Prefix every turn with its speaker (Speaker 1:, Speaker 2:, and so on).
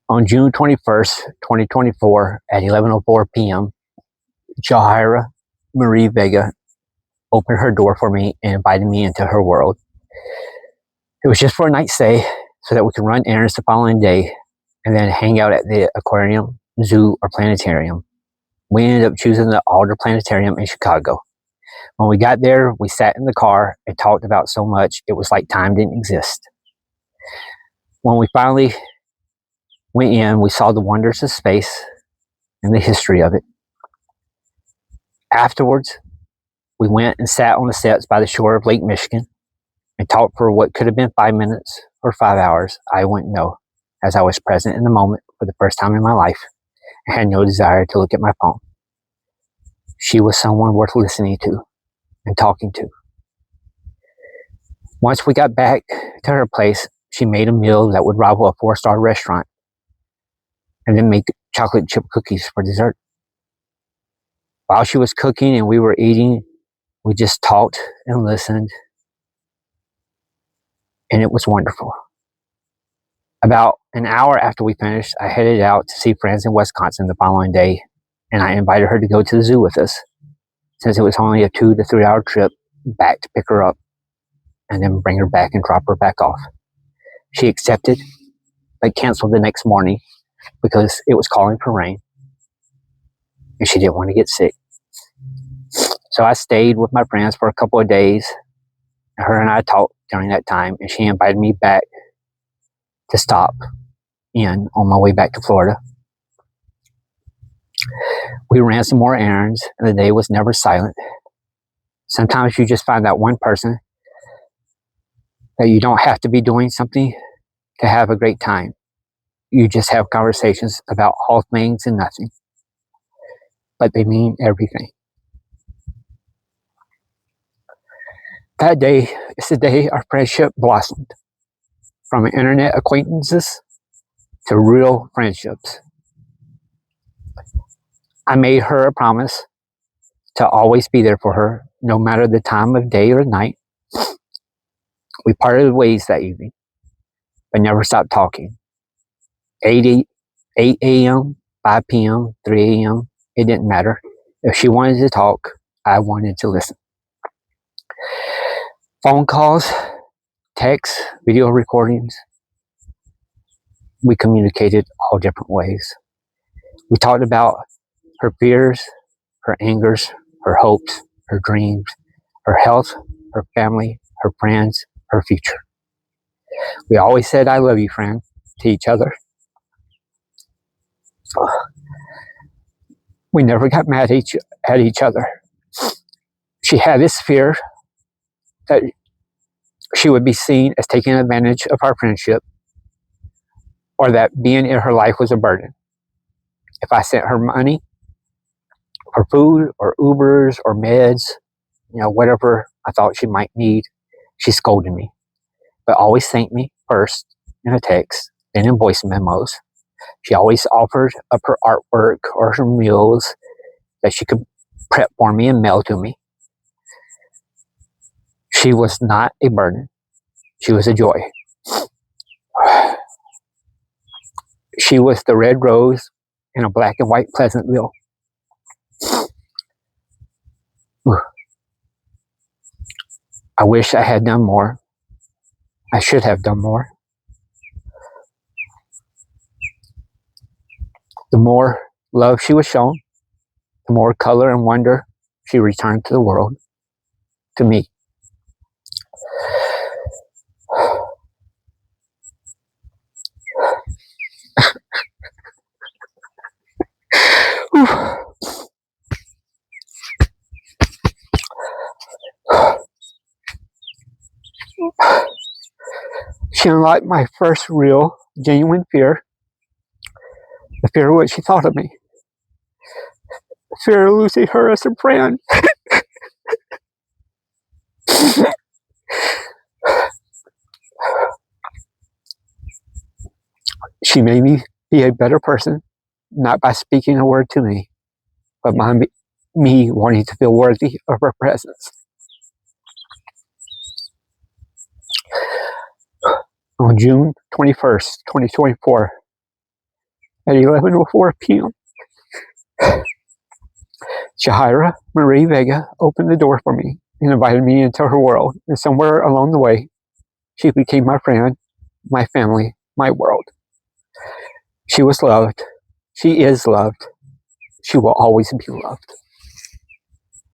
Speaker 1: On June 21st, 2024, at 11:04 p.m., Yahaira Marie Vega opened her door for me and invited me into her world. It was just for a night stay so that we could run errands the following day and then hang out at the aquarium, zoo, or planetarium. We ended up choosing the Alder Planetarium in Chicago. When we got there, we sat in the car and talked about so much it was like time didn't exist. When we finally went in, we saw the wonders of space and the history of it. Afterwards, we went and sat on the steps by the shore of Lake Michigan and talked for what could have been 5 minutes or 5 hours. I wouldn't know, as I was present in the moment for the first time in my life and had no desire to look at my phone. She was someone worth listening to and talking to. Once we got back to her place, she made a meal that would rival a 4-star restaurant and then make chocolate chip cookies for dessert. While she was cooking and we were eating, we just talked and listened, and it was wonderful. About an hour after we finished, I headed out to see friends in Wisconsin the following day, and I invited her to go to the zoo with us, since it was only a 2 to 3 hour trip back to pick her up and then bring her back and drop her back off. She accepted, but canceled the next morning because it was calling for rain and she didn't want to get sick. So I stayed with my friends for a couple of days. Her and I talked during that time, and she invited me back to stop in on my way back to Florida. We ran some more errands, and the day was never silent. Sometimes you just find that one person that you don't have to be doing something to have a great time. You just have conversations about all things and nothing, but they mean everything. That day is the day our friendship blossomed, from internet acquaintances to real friendships. I made her a promise to always be there for her, no matter the time of day or night. We parted ways that evening, but never stopped talking. 8 a.m., 5 p.m., 3 a.m., it didn't matter. If she wanted to talk, I wanted to listen. Phone calls, texts, video recordings. We communicated all different ways. We talked about her fears, her angers, her hopes, her dreams, her health, her family, her friends, her future. We always said, "I love you, friend," to each other. We never got mad at each other. She had this fear that she would be seen as taking advantage of our friendship, or that being in her life was a burden. If I sent her money for food or Ubers or meds, whatever I thought she might need, she scolded me, but always thanked me first in a text, then in voice memos. She always offered up her artwork or her meals that she could prep for me and mail to me. She was not a burden. She was a joy. She was the red rose in a black and white Pleasantville. I wish I had done more. I should have done more. The more love she was shown, the more color and wonder she returned to the world, to me. She unlocked my first real, genuine fear, the fear of what she thought of me, the fear of losing her as a friend. She made me be a better person, not by speaking a word to me, but by me wanting to feel worthy of her presence. On June 21st, 2024, at 11:04 p.m., Yahaira Marie Vega opened the door for me and invited me into her world, and somewhere along the way, she became my friend, my family, my world. She was loved. She is loved. She will always be loved.